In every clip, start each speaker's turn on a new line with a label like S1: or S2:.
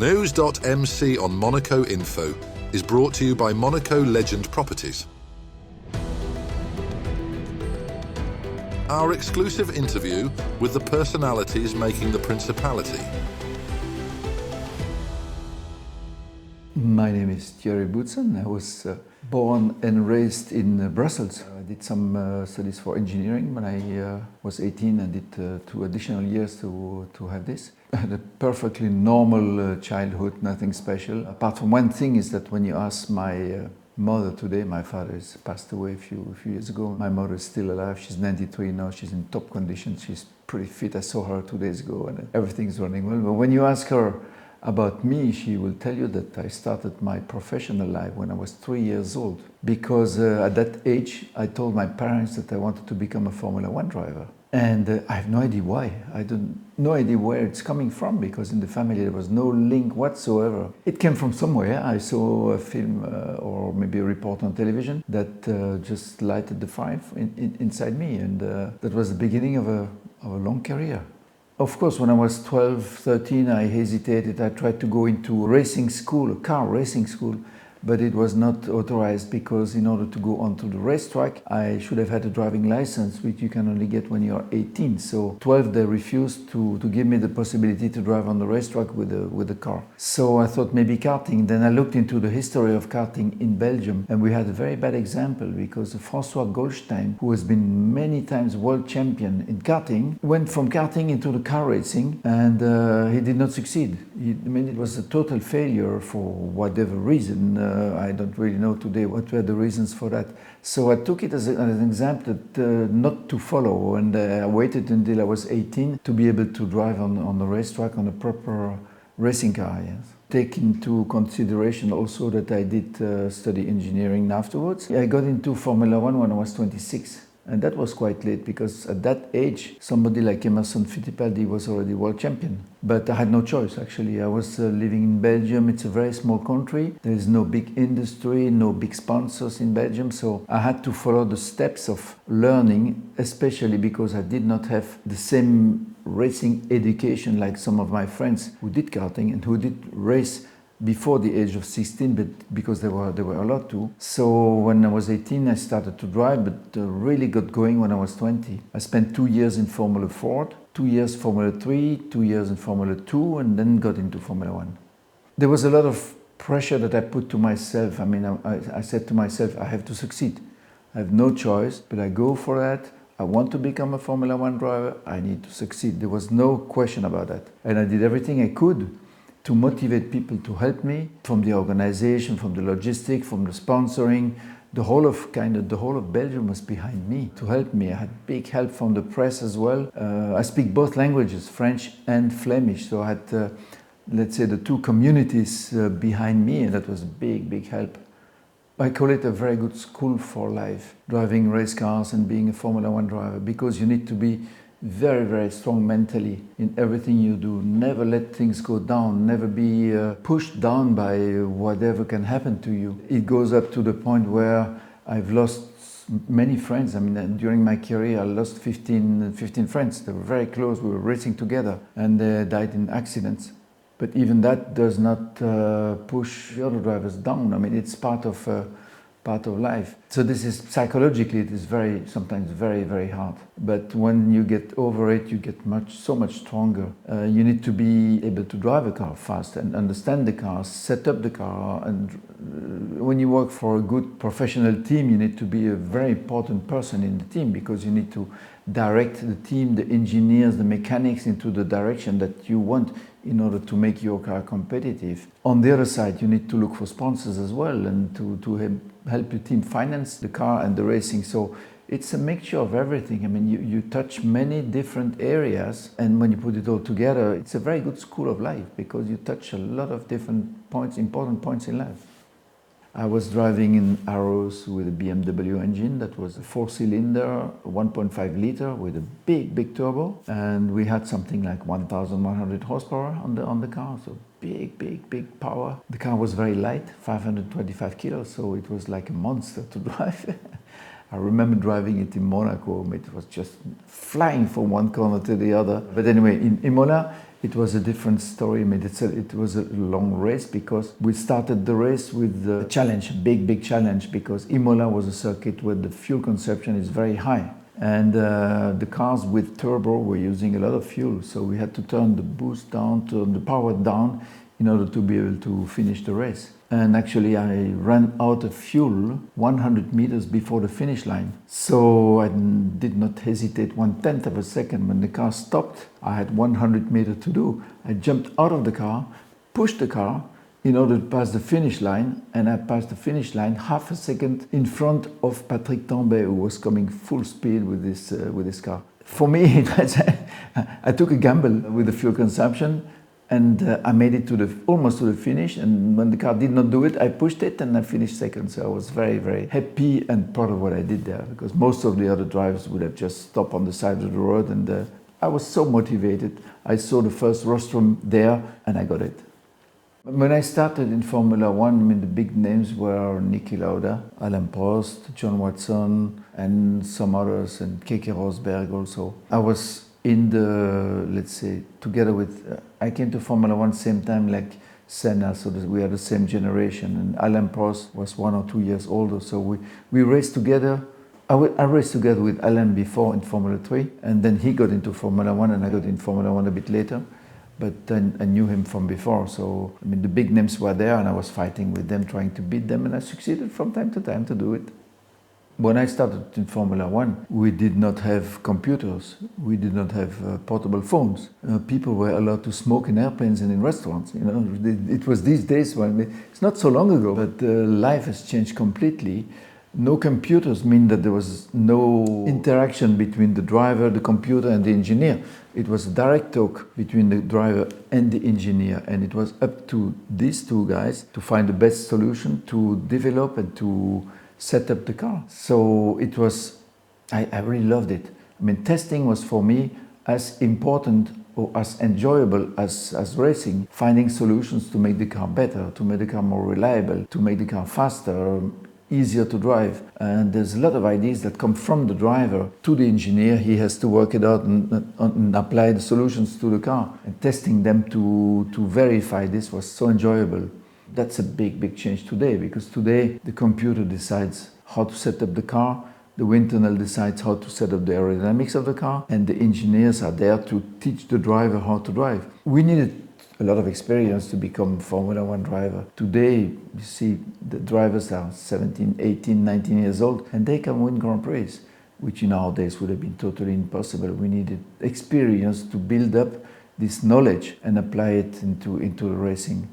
S1: News.mc on Monaco Info is brought to you by Monaco Legend Properties. Our exclusive interview with the personalities making the Principality.
S2: My name is Thierry Boutsen. I was born and raised in Brussels. I did some studies for engineering when I was 18 and did 2 additional years to have this. I had a perfectly normal childhood, nothing special. Apart from one thing is that when you ask my mother today, my father has passed away a few years ago. My mother is still alive. She's 93 now. She's in top condition. She's pretty fit. I saw her 2 days ago and everything's running well. But when you ask her about me, she will tell you that I started my professional life when I was 3 years old. Because at that age, I told my parents that I wanted to become a Formula 1 driver. And I have no idea why. No idea where it's coming from, because in the family there was no link whatsoever. It came from somewhere. I saw a film or maybe a report on television that just lighted the fire inside me, and that was the beginning of a long career. Of course, when I was 12, 13, I hesitated. I tried to go into racing school, a car racing school, but it was not authorized because in order to go onto the racetrack, I should have had a driving license, which you can only get when you are 18. So 12, they refused to give me the possibility to drive on the racetrack with the car. So I thought maybe karting. Then I looked into the history of karting in Belgium, and we had a very bad example because François Goldstein, who has been many times world champion in karting, went from karting into the car racing, and he did not succeed. It was a total failure for whatever reason. I don't really know today what were the reasons for that. So I took it as an example not to follow, and I waited until I was 18 to be able to drive on the racetrack on a proper racing car. Yes. Take into consideration also that I did study engineering afterwards. I got into Formula 1 when I was 26. And that was quite late because at that age, somebody like Emerson Fittipaldi was already world champion. But I had no choice, actually. I was living in Belgium. It's a very small country. There is no big industry, no big sponsors in Belgium. So I had to follow the steps of learning, especially because I did not have the same racing education like some of my friends who did karting and who did race before the age of 16, but because they were allowed to. So when I was 18, I started to drive, but really got going when I was 20. I spent 2 years in Formula 4, 2 years Formula 3, 2 years in Formula 2, and then got into Formula 1. There was a lot of pressure that I put to myself. I mean, I said to myself, I have to succeed. I have no choice, but I go for that. I want to become a Formula 1 driver. I need to succeed. There was no question about that. And I did everything I could to motivate people to help me, from the organization, from the logistics, from the sponsoring. The whole of Belgium was behind me to help me. I had big help from the press as well. I speak both languages, French and Flemish, so I had, let's say, the 2 communities behind me, and that was a big help. I call it a very good school for life, driving race cars and being a Formula 1 driver, because you need to be very strong mentally in everything you do. Never let things go down, never be pushed down by whatever can happen to you. It goes up to the point where I've lost many friends. I mean, during my career I lost 15 friends. They were very close, we were racing together, and they died in accidents. But even that does not push the other drivers down. I mean, it's part of life. So this is psychologically, it is sometimes very hard. But when you get over it, you get so much stronger. You need to be able to drive a car fast and understand the car, set up the car. And when you work for a good professional team, you need to be a very important person in the team, because you need to direct the team, the engineers, the mechanics into the direction that you want in order to make your car competitive. On the other side, you need to look for sponsors as well, and to help your team finance the car and the racing. So it's a mixture of everything. I mean, you touch many different areas, and when you put it all together, it's a very good school of life, because you touch a lot of different points, important points in life. I was driving in Arrows with a BMW engine that was a 4-cylinder, 1.5 liter with a big turbo, and we had something like 1,100 horsepower on the car, so big power. The car was very light, 525 kilos, so it was like a monster to drive. I remember driving it in Monaco. It was just flying from one corner to the other. But anyway, in Imola, It was a different story. I mean, it was a long race because we started the race with a challenge, a big challenge, because Imola was a circuit where the fuel consumption is very high. And the cars with turbo were using a lot of fuel, so we had to turn the boost down, turn the power down in order to be able to finish the race. And actually I ran out of fuel 100 meters before the finish line. So I did not hesitate 1/10 of a second. When the car stopped, I had 100 meters to do. I jumped out of the car, pushed the car in order to pass the finish line, and I passed the finish line half a second in front of Patrick Tambay, who was coming full speed with this car. For me, I took a gamble with the fuel consumption, and I made it almost to the finish, and when the car did not do it, I pushed it and I finished second. So I was very happy and proud of what I did there, because most of the other drivers would have just stopped on the side of the road, and I was so motivated. I saw the first rostrum there and I got it. When I started in Formula One, I mean, the big names were Niki Lauda, Alain Prost, John Watson, and some others, and Keke Rosberg also. I was in the, let's say, together with, I came to Formula One same time like Senna, so that we are the same generation, and Alain Prost was 1 or 2 years older, so we raced together. I raced together with Alain before in Formula 3, and then he got into Formula One and I got in Formula One a bit later. But then I knew him from before, so I mean the big names were there and I was fighting with them, trying to beat them, and I succeeded from time to time to do it. When I started in Formula One, we did not have computers, we did not have portable phones. People were allowed to smoke in airplanes and in restaurants. You know, it was these days when it's not so long ago, but life has changed completely. No computers mean that there was no interaction between the driver, the computer, and the engineer. It was a direct talk between the driver and the engineer, and it was up to these two guys to find the best solution to develop and to set up the car. So it was, I really loved it. I mean, testing was for me as important or as enjoyable as racing, finding solutions to make the car better, to make the car more reliable, to make the car faster, easier to drive. And there's a lot of ideas that come from the driver to the engineer. He has to work it out and apply the solutions to the car. And testing them to verify this was so enjoyable. That's a big change today, because today the computer decides how to set up the car, the wind tunnel decides how to set up the aerodynamics of the car, and the engineers are there to teach the driver how to drive. We needed a lot of experience to become Formula One driver. Today, you see, the drivers are 17, 18, 19 years old, and they can win Grand Prix, which in our days would have been totally impossible. We needed experience to build up this knowledge and apply it into the racing.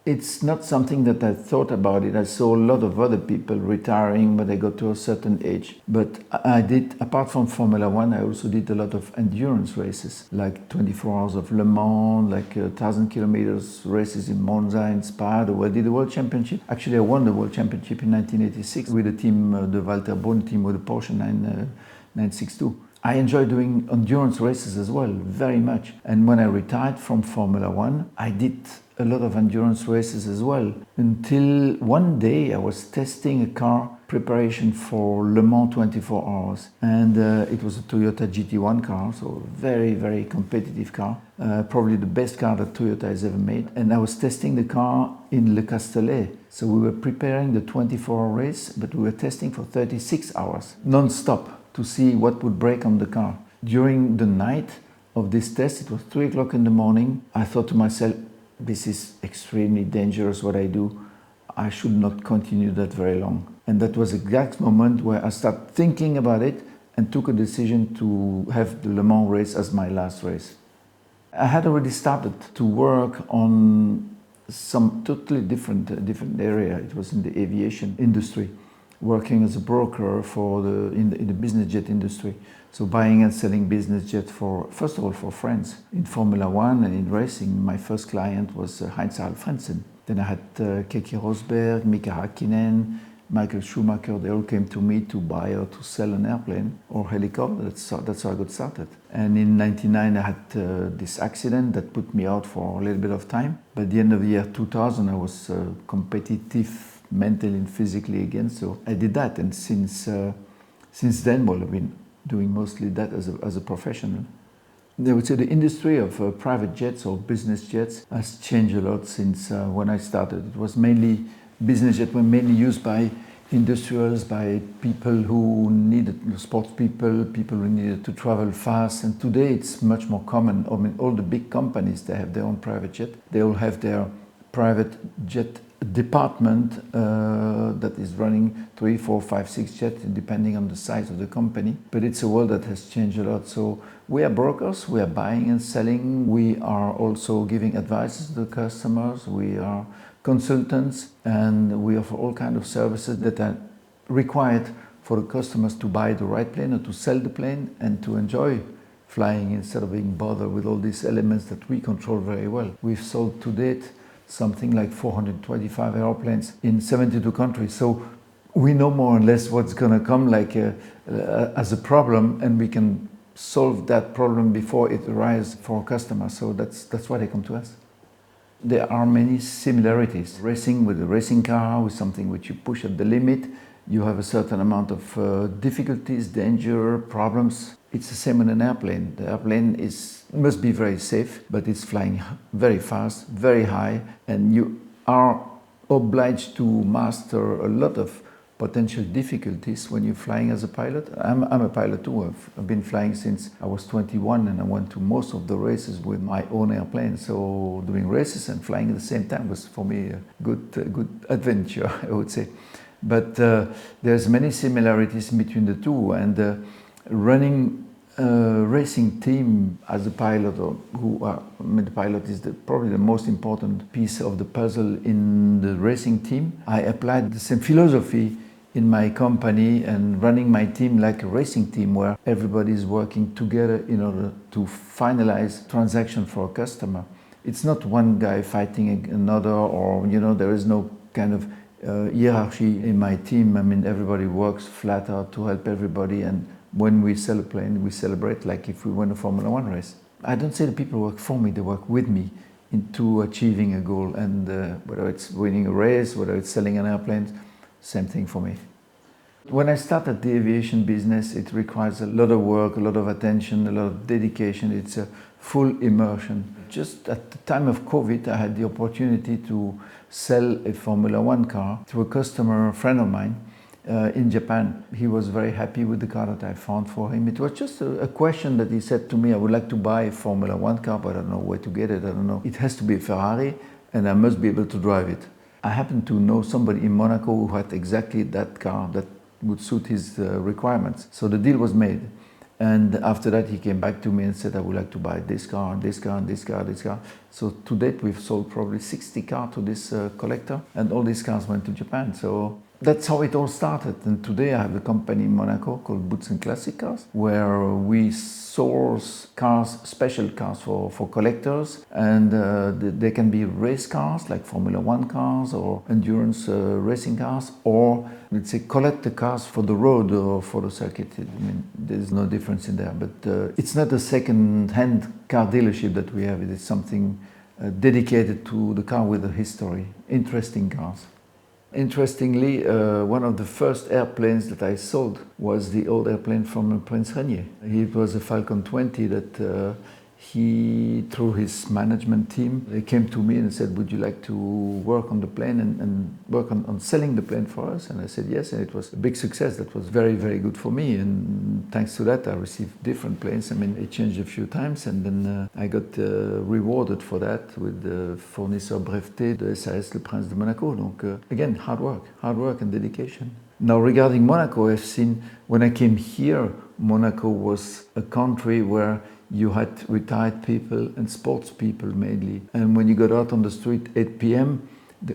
S2: It's not something that I thought about it. I saw a lot of other people retiring when they got to a certain age. But I did, apart from Formula One, I also did a lot of endurance races, like 24 Hours of Le Mans, like 1,000 kilometers races in Monza, in Spa. I did the World Championship. Actually, I won the World Championship in 1986 with the team, the Walter Boni team with the Porsche 962. I enjoy doing endurance races as well, very much. And when I retired from Formula One, I did a lot of endurance races as well. Until one day I was testing a car preparation for Le Mans 24 Hours. And it was a Toyota GT1 car, so very competitive car. Probably the best car that Toyota has ever made. And I was testing the car in Le Castellet. So we were preparing the 24-hour race, but we were testing for 36 hours, non-stop, to see what would break on the car. During the night of this test, it was 3 o'clock in the morning, I thought to myself, this is extremely dangerous what I do. I should not continue that very long. And that was the exact moment where I started thinking about it and took a decision to have the Le Mans race as my last race. I had already started to work on some totally different area. It was in the aviation industry, working as a broker in the business jet industry. So buying and selling business jets first of all for friends. In Formula One and in racing, my first client was Heinz-Harald Frentzen. Then I had Keke Rosberg, Mika Häkkinen, Michael Schumacher. They all came to me to buy or to sell an airplane or helicopter. That's how I got started. And in '99 I had this accident that put me out for a little bit of time. By the end of the year 2000 I was competitive mentally and physically again, so I did that. And since then, well, I've been doing mostly that as a professional. I would say the industry of private jets or business jets has changed a lot since when I started. It was mainly business jets were mainly used by industrials, by people who needed sports people who needed to travel fast. And today it's much more common. I mean, all the big companies, they have their own private jet. They all have their private jet department that is running 3, 4, 5, 6 jets, depending on the size of the company. But it's a world that has changed a lot. So we are brokers, we are buying and selling. We are also giving advice to the customers. We are consultants, and we offer all kinds of services that are required for the customers to buy the right plane or to sell the plane and to enjoy flying instead of being bothered with all these elements that we control very well. We've sold to date something like 425 airplanes in 72 countries. So we know more or less what's going to come as a problem, and we can solve that problem before it arises for our customers. So that's why they come to us. There are many similarities. Racing with a racing car, with something which you push at the limit, you have a certain amount of difficulties, danger, problems. It's the same in an airplane. The airplane must be very safe, but it's flying very fast, very high, and you are obliged to master a lot of potential difficulties when you're flying as a pilot. I'm a pilot too. I've been flying since I was 21, and I went to most of the races with my own airplane. So doing races and flying at the same time was for me a good adventure, I would say. But there's many similarities between the two, and running a racing team as a pilot, the pilot is probably the most important piece of the puzzle in the racing team. I applied the same philosophy in my company and running my team like a racing team, where everybody is working together in order to finalize transaction for a customer. It's not one guy fighting another, or there is no kind of hierarchy in my team. I mean, everybody works flat out to help everybody, and when we sell a plane, we celebrate like if we win a Formula One race. I don't say the people work for me, they work with me into achieving a goal, and whether it's winning a race, whether it's selling an airplane, same thing for me. When I started the aviation business, it requires a lot of work, a lot of attention, a lot of dedication. It's a full immersion. Just at the time of COVID, I had the opportunity to sell a Formula One car to a customer, a friend of mine, in Japan. He was very happy with the car that I found for him. It was just a question that he said to me, I would like to buy a Formula One car, but I don't know where to get it. I don't know. It has to be a Ferrari, and I must be able to drive it. I happened to know somebody in Monaco who had exactly that car that would suit his requirements. So the deal was made. And after that, he came back to me and said, I would like to buy this car, this car, this car, this car. So to date, we've sold probably 60 cars to this collector, and all these cars went to Japan. So that's how it all started. And today I have a company in Monaco called Boutsen Classic Cars, where we source cars, special cars for collectors, and they can be race cars like Formula One cars or endurance racing cars, or let's say collect the cars for the road or for the circuit. I mean, there's no difference in there, but it's not a second-hand car dealership that we have. It is something dedicated to the car with a history, interesting cars. Interestingly, one of the first airplanes that I sold was the old airplane from Prince Rainier. It was a Falcon 20 that he, through his management team, they came to me and said, would you like to work on the plane and work on selling the plane for us? And I said yes, and it was a big success. That was very, very good for me, and thanks to that I received different planes. I mean, it changed a few times, and then I got rewarded for that with the fournisseur breveté de SAS Le Prince de Monaco. Donc again, hard work and dedication. Now regarding Monaco, I've seen, when I came here, Monaco was a country where you had retired people and sports people mainly. And when you got out on the street 8 p.m.,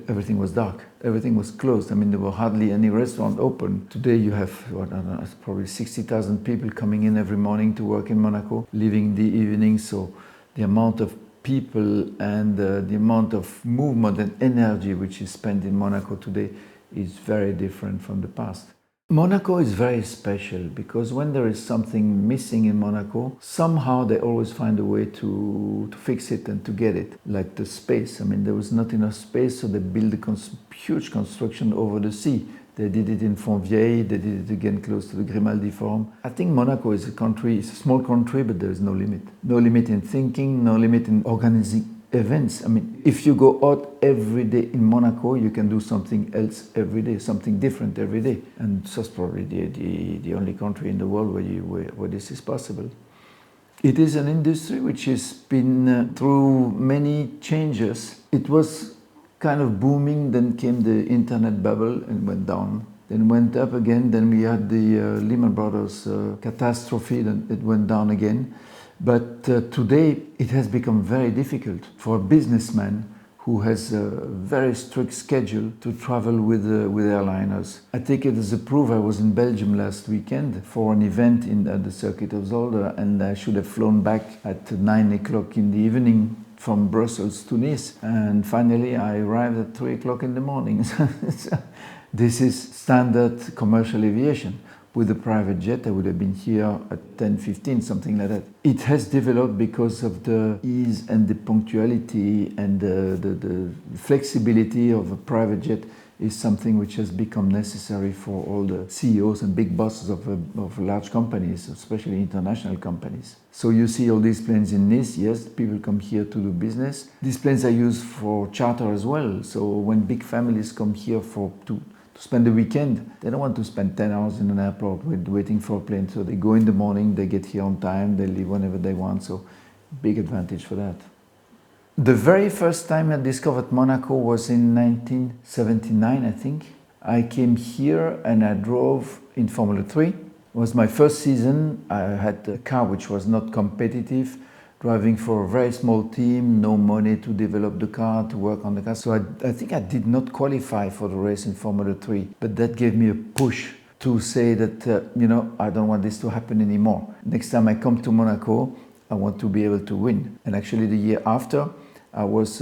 S2: everything was dark. Everything was closed. I mean, there were hardly any restaurants open. Today you have, I don't know, probably 60,000 people coming in every morning to work in Monaco, leaving the evening. So the amount of people and the amount of movement and energy which is spent in Monaco today is very different from the past. Monaco is very special because when there is something missing in Monaco, somehow they always find a way to fix it and to get it. Like the space. I mean, there was not enough space, so they built a huge construction over the sea They did it in Fontvieille, they did it again close to the Grimaldi Forum. I think Monaco is a country, it's a small country, but there is no limit. No limit in thinking, no limit in organizing events. I mean, if you go out every day in Monaco, you can do something else every day, something different every day. And that's probably the only country in the world where this is possible. It is an industry which has been through many changes. It was kind of booming, then came the internet bubble and went down. Then went up again, then we had the Lehman Brothers catastrophe, then it went down again. But today it has become very difficult for a businessman who has a very strict schedule to travel with airliners. I take it as a proof. I was in Belgium last weekend for an event at the Circuit of Zolder, and I should have flown back at 9 o'clock in the evening from Brussels to Nice. And finally I arrived at 3 o'clock in the morning. This is standard commercial aviation. With a private jet, I would have been here at 10:15, something like that. It has developed because of the ease and the punctuality and the flexibility of a private jet is something which has become necessary for all the CEOs and big bosses of large companies, especially international companies. So you see all these planes in Nice, yes, people come here to do business. These planes are used for charter as well. So when big families come here to spend the weekend, they don't want to spend 10 hours in an airport waiting for a plane. So they go in the morning, they get here on time, they leave whenever they want. So big advantage for that. The very first time I discovered Monaco was in 1979, I think. I came here and I drove in Formula 3. It was my first season. I had a car which was not competitive, driving for a very small team, no money to develop the car, to work on the car. So I think I did not qualify for the race in Formula 3, but that gave me a push to say that, I don't want this to happen anymore. Next time I come to Monaco, I want to be able to win. And actually the year after, I was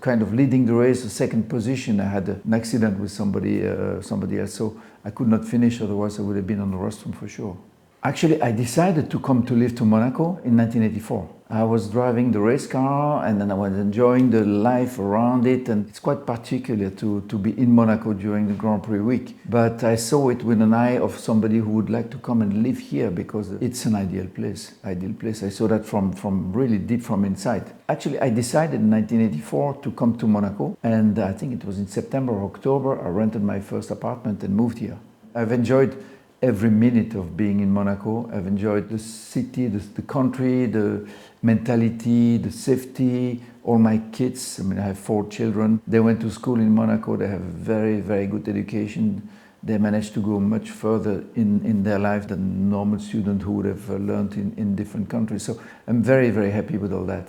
S2: kind of leading the race, a second position. I had an accident with somebody else, so I could not finish, otherwise I would have been on the rostrum for sure. Actually, I decided to come to live to Monaco in 1984. I was driving the race car and then I was enjoying the life around it, and it's quite particular to be in Monaco during the Grand Prix week. But I saw it with an eye of somebody who would like to come and live here because it's an ideal place. I saw that from really deep from inside. Actually, I decided in 1984 to come to Monaco, and I think it was in September or October, I rented my first apartment and moved here. I've enjoyed every minute of being in Monaco. I've enjoyed the city, the country, the mentality, the safety. All my kids, I have 4 children. They went to school in Monaco. They have a very, very good education. They managed to go much further in their life than a normal student who would have learned in different countries. So I'm very, very happy with all that.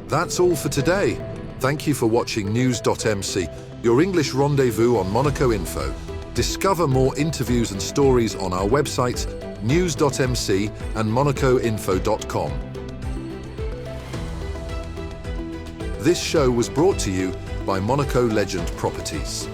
S1: That's all for today. Thank you for watching News.mc, your English rendezvous on Monaco Info. Discover more interviews and stories on our websites, news.mc and monacoinfo.com. This show was brought to you by Monaco Legend Properties.